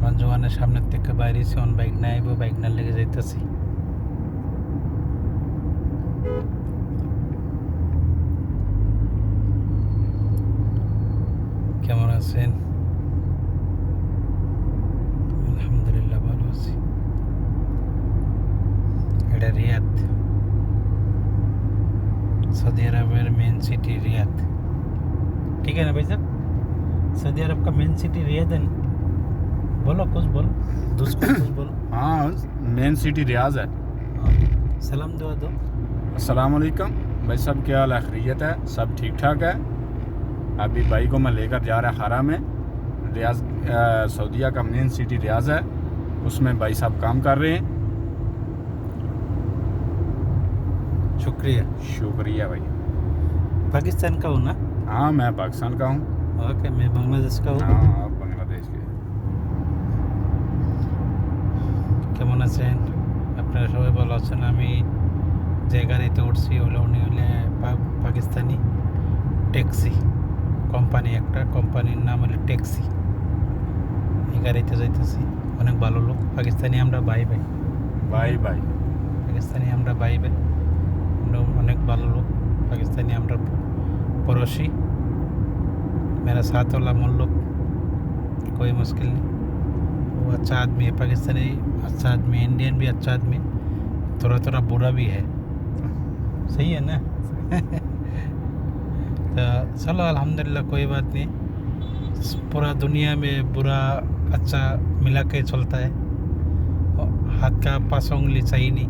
মঞ্জুয়ানের সামনের থেকে বাইরেছি, on bike না আইব, বাইক না লেগে যাইতেছি। কেমন আছেন? আলহামদুলিল্লাহ ভালো আছি। এটা রিয়াদ, सऊदी अरब मेन सिटी रियाद। ठीक है ना भाई साहब? सऊदी अरब का मेन सिटी रियाद है ना? बोलो कुछ बोलो, दूसरा कुछ बोलो। हाँ, मेन सिटी रियाज है। सलाम दुआ दो। अस्सलाम वालेकुम भाई साहब, क्या हाल है? खैरियत है? सब ठीक ठाक है। अभी भाई को मैं लेकर जा रहा हारा में। रियाज सऊदीया का मेन सिटी रियाज है, उसमें भाई साहब काम कर रहे हैं। शुक्रिया। शुक्रिया भाई। पाकिस्तान का हूँ ना? हाँ, मैं पाकिस्तान का हूँ। ओके, मैं बांग्लादेश का हूँ। हाँ, आप बांग्लादेश के। কেমন আছেন আপনারা? সবাই ভালো আছেন? আমি যে গাড়িতে উঠছি উনি হলে পাকিস্তানি ট্যাক্সি কোম্পানি, একটা কোম্পানির নাম হলো ট্যাক্সি। এই গাড়িতে যাইতেছি। অনেক ভালো লোক পাকিস্তানি, আমরা ভাই ভাই। भाई भाई পাকিস্তানি আমরা ভাই ভাই, আমরা অনেক ভালো লোক পাকিস্তানি। আমরা पड़ोसी, मेरा साथ वाला मुल्क, कोई मुश्किल नहीं। वो अच्छा आदमी है, पाकिस्तानी अच्छा आदमी है, इंडियन भी अच्छा आदमी, थोड़ा थोड़ा बुरा भी है। सही है ना? तो चलो अल्हम्दुलिल्लाह, कोई बात नहीं। पूरा दुनिया में बुरा अच्छा मिला के चलता है। हाथ का 5 उंगली सही नहीं,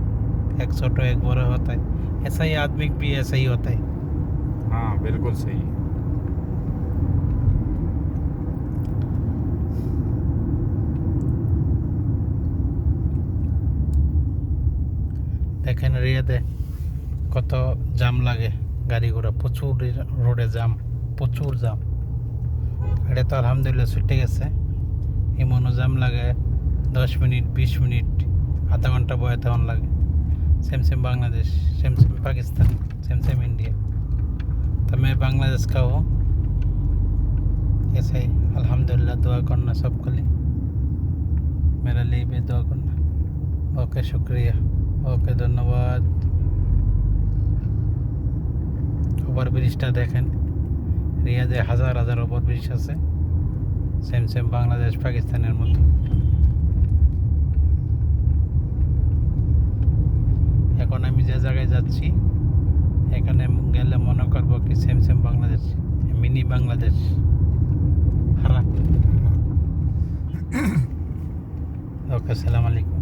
एक छोटा एक बड़ा होता है। ऐसा ही आदमी भी ऐसा ही होता है। हाँ, बिल्कुल सही। দেখেন রিয়াদে কত জাম লাগে, গাড়ি ঘোড়া প্রচুর, রোডে জাম, প্রচুর জাম। এটা তো আলহামদুলিল্লাহ ছুটে গেছে। এমনও জাম লাগে 10 মিনিট, 20 মিনিট, আধা ঘন্টা বয়ে তখন লাগে। Same same Bangladesh, same same Pakistan, same same India. तो मैं बांग्लादेश का हूँ। ऐसे ही अल्हम्दुलिल्लाह, दुआ करना सबके लिए, मेरा लिए भी दुआ करना। ओके, शुक्रिया। ओके, धन्यवाद। ওভারব্রিজটা দেখেন, রিয়াদে হাজার হাজার ওভারব্রিজ আছে, সেম সেম বাংলাদেশ পাকিস্তানের মতো। এখন আমি যে জায়গায় যাচ্ছি, এখানে গেলে মনে করবো কি same same Bangladesh, mini Bangladesh. হারা। ওকে, আসসালামু আলাইকুম।